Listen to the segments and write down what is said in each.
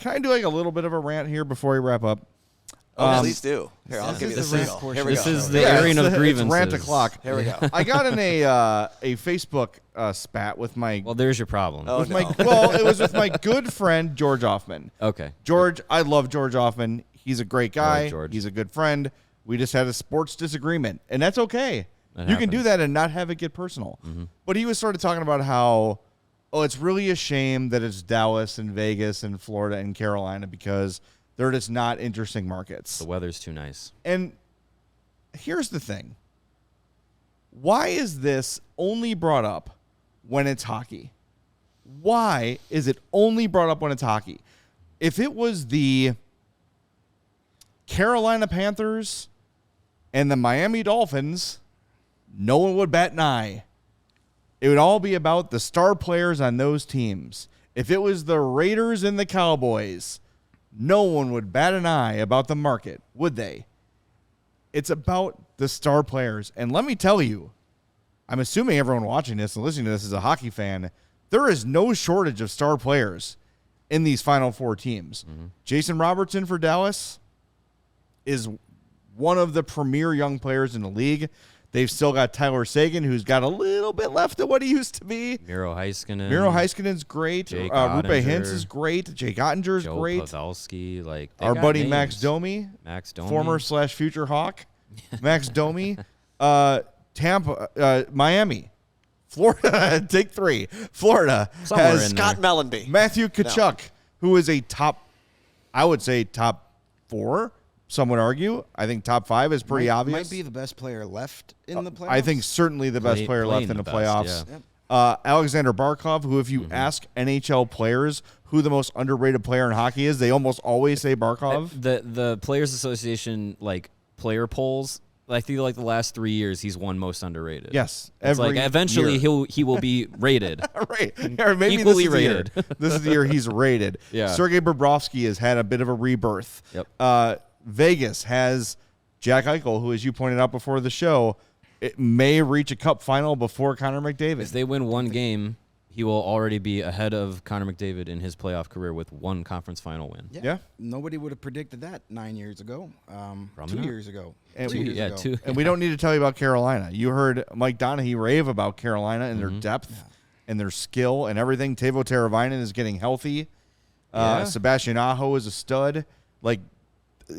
can I do like a little bit of a rant here before we wrap up? Please do. Here, I'll give you the signal. Here we go. This is the airing of grievances. It's rant o'clock. Here we go. I got in a Facebook spat with my. Well, there's your problem. Oh, no. It was with my good friend George Hoffman. Okay. George, I love George Hoffman. He's a great guy. George. He's a good friend. We just had a sports disagreement, and that's okay. That you can do happens. that and not have it get personal. Mm-hmm. But he was sort of talking about how, it's really a shame that it's Dallas and Vegas and Florida and Carolina because they're just not interesting markets. The weather's too nice. And here's the thing. Why is this only brought up when it's hockey? Why is it only brought up when it's hockey? If it was the Carolina Panthers and the Miami Dolphins, no one would bat an eye. It would all be about the star players on those teams. If it was the Raiders and the Cowboys, no one would bat an eye about the market, would they? It's about the star players. And let me tell you, I'm assuming everyone watching this and listening to this is a hockey fan. There is no shortage of star players in these Final Four teams. Mm-hmm. Jason Robertson for Dallas is one of the premier young players in the league. They've still got Tyler Seguin, who's got a little bit left of what he used to be. Miro Heiskanen's great. Jake Rupe Ottinger. Hintz is great. Jake Ottinger's Joe great. Pavelski, Our buddy names. Max Domi, Max Domi. former/future Hawk. Max Domi. Tampa, Miami. Florida, take 3. Florida Somewhere has in Scott Mellenby. Matthew Tkachuk, who is a top 4. Some would argue. I think top 5 is pretty obvious. Might be the best player left in the playoffs. I think certainly the best player left in the playoffs. Yeah. Alexander Barkov, who if you ask NHL players who the most underrated player in hockey is, they almost always say Barkov. The Players Association player polls. I feel like the last 3 years he's won most underrated. Yes, it's eventually he will be rated. Right, or maybe equally this is rated. The year. This is the year he's rated. Yeah. Sergei Bobrovsky has had a bit of a rebirth. Yep. Vegas has Jack Eichel, who, as you pointed out before the show, it may reach a cup final before Connor McDavid. If they win one game, he will already be ahead of Connor McDavid in his playoff career with one conference final win. Yeah. Nobody would have predicted that 9 years ago. 2 not. years ago. And 2 years ago. 2. And we don't need to tell you about Carolina. You heard Mike Donaghy rave about Carolina and their depth and their skill and everything. Teuvo Teravainen is getting healthy. Sebastian Aho is a stud.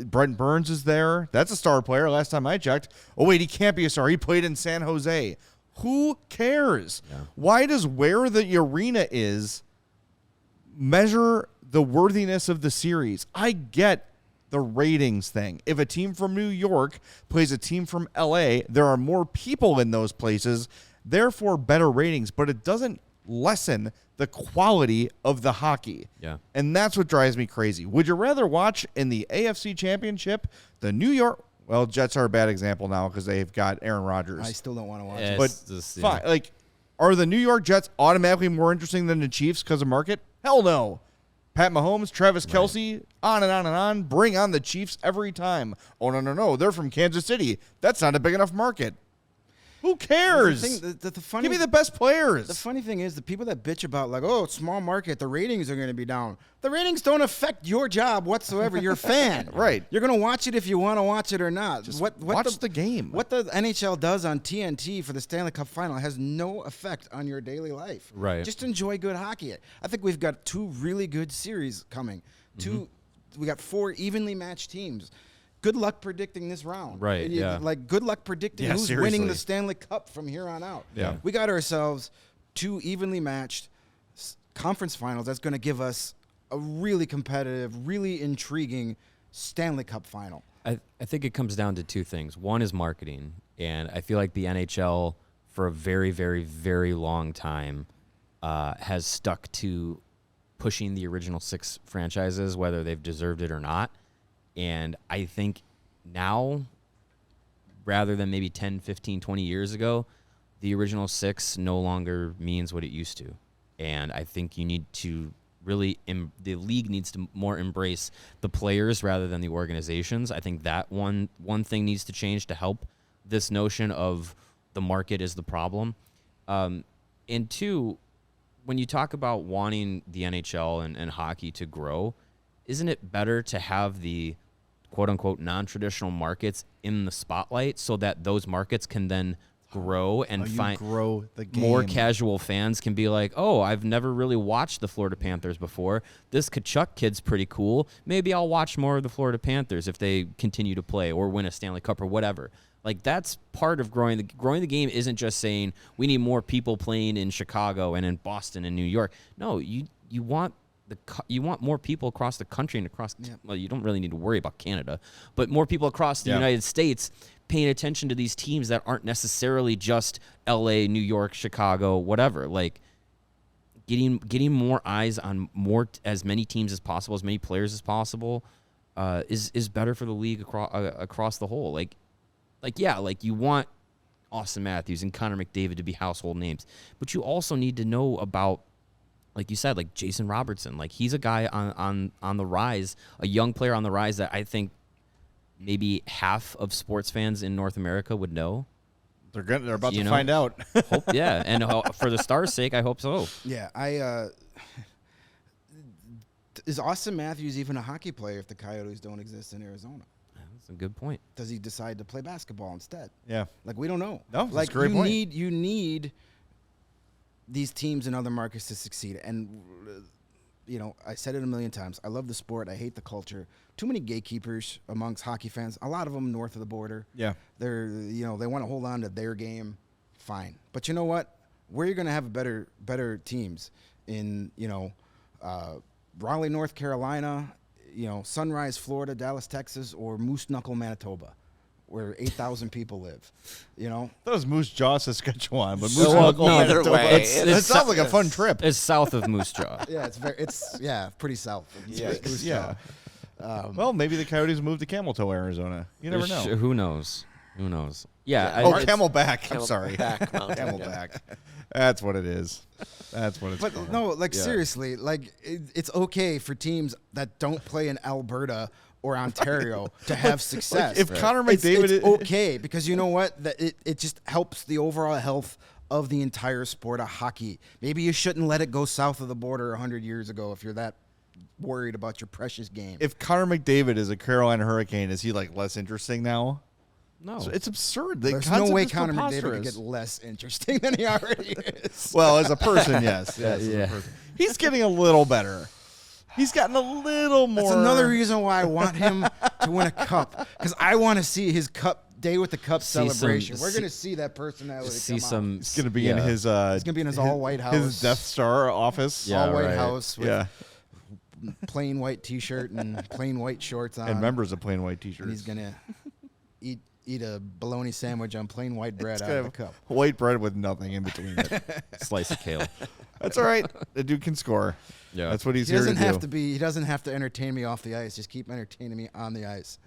Brent Burns is there. That's a star player last time I checked. Oh, wait, he can't be a star. He played in San Jose. Who cares? Yeah. Why does where the arena is measure the worthiness of the series? I get the ratings thing. If a team from New York plays a team from LA, there are more people in those places, therefore better ratings, but it doesn't lessen the quality of the hockey. Yeah. And that's what drives me crazy. Would you rather watch in the AFC Championship the New York Jets are a bad example now because they've got Aaron Rodgers. I still don't want to watch Yeah, it. But fine. Are the New York Jets automatically more interesting than the Chiefs because of market? Hell no. Pat Mahomes, Travis Kelce, on and on and on. Bring on the Chiefs every time. Oh, no. They're from Kansas City. That's not a big enough market. Who cares? Give me the best players. The funny thing is the people that bitch about small market, the ratings are going to be down. The ratings don't affect your job whatsoever. You're a fan. Right. You're going to watch it if you want to watch it or not. Just watch the game. What the NHL does on TNT for the Stanley Cup Final has no effect on your daily life. Right. Just enjoy good hockey. I think we've got 2 really good series coming. We got 4 evenly matched teams. Good luck predicting this round. Right, yeah. Good luck predicting who's seriously. winning the Stanley Cup from here on out. Yeah. We got ourselves 2 evenly matched conference finals. That's going to give us a really competitive, really intriguing Stanley Cup final. I think it comes down to 2 things. One is marketing, and I feel like the NHL for a very, very, very long time has stuck to pushing the original 6 franchises, whether they've deserved it or not. And I think now, rather than maybe 10, 15, 20 years ago, the original 6 no longer means what it used to. And I think you need to really, the league needs to more embrace the players rather than the organizations. I think that one thing needs to change to help this notion of the market is the problem. And 2, when you talk about wanting the NHL and hockey to grow, isn't it better to have the quote unquote non-traditional markets in the spotlight so that those markets can then grow and grow the game. More casual fans can be like, oh, I've never really watched the Florida Panthers before. This Tkachuk kid's pretty cool. Maybe I'll watch more of the Florida Panthers if they continue to play or win a Stanley Cup or whatever. Like, that's part of growing the game. Isn't just saying we need more people playing in Chicago and in Boston and New York. No, you want more people across the country and across. Yeah. Well, you don't really need to worry about Canada, but more people across the United States paying attention to these teams that aren't necessarily just LA, New York, Chicago, whatever. Like, getting more eyes on as many teams as possible, as many players as possible, is better for the league across the whole. Like you want Austin Matthews and Connor McDavid to be household names, but you also need to know about, like you said, like Jason Robertson. Like, he's a guy on the rise, a young player on the rise that I think maybe half of sports fans in North America would know. They're about to find out. And for the Stars' sake, I hope so. Yeah, is Austin Matthews even a hockey player if the Coyotes don't exist in Arizona? That's a good point. Does he decide to play basketball instead? Yeah. Like, we don't know. No, that's like, a great point. You need these teams in other markets to succeed. And, I said it a million times. I love the sport. I hate the culture. Too many gatekeepers amongst hockey fans. A lot of them north of the border. Yeah. They're, they want to hold on to their game. Fine. But you know what? Where you're going to have better teams in, Raleigh, North Carolina, Sunrise, Florida, Dallas, Texas, or Moose Knuckle, Manitoba, where 8,000 people live. That was Moose Jaw, Saskatchewan, but Moose Knuckle, either way, it sounds like a fun trip. It's south of Moose Jaw. Yeah, it's pretty south. Yeah. Well, maybe the Coyotes moved to Camel Toe, Arizona. You never know. Who knows? Yeah. Camelback. I'm sorry. Camelback. That's what it is. That's what it's called. But no, seriously, it's okay for teams that don't play in Alberta or Ontario to have success. If Connor McDavid it's okay, because you know what? That it just helps the overall health of the entire sport of hockey. Maybe you shouldn't let it go south of the border 100 years ago if you're that worried about your precious game. If Connor McDavid is a Carolina Hurricane, is he less interesting now? No. So it's absurd. There's no way Connor McDavid could get less interesting than he already is. Well, as a person, yes. Yeah. He's getting a little better. He's gotten a little more. That's another reason why I want him to win a cup, because I want to see his day with the cup celebration. We're going to see that personality come out. It's going to be in his. It's going to be in his all-white house. His Death Star office. Yeah, all-white house with plain white T-shirt and plain white shorts on. And members of plain white T-shirts. And he's going to eat a bologna sandwich on plain white bread out of the cup. White bread with nothing in between it. Slice of kale. That's all right. The dude can score. Yeah. That's what he's here to do. He doesn't have to entertain me off the ice. Just keep entertaining me on the ice.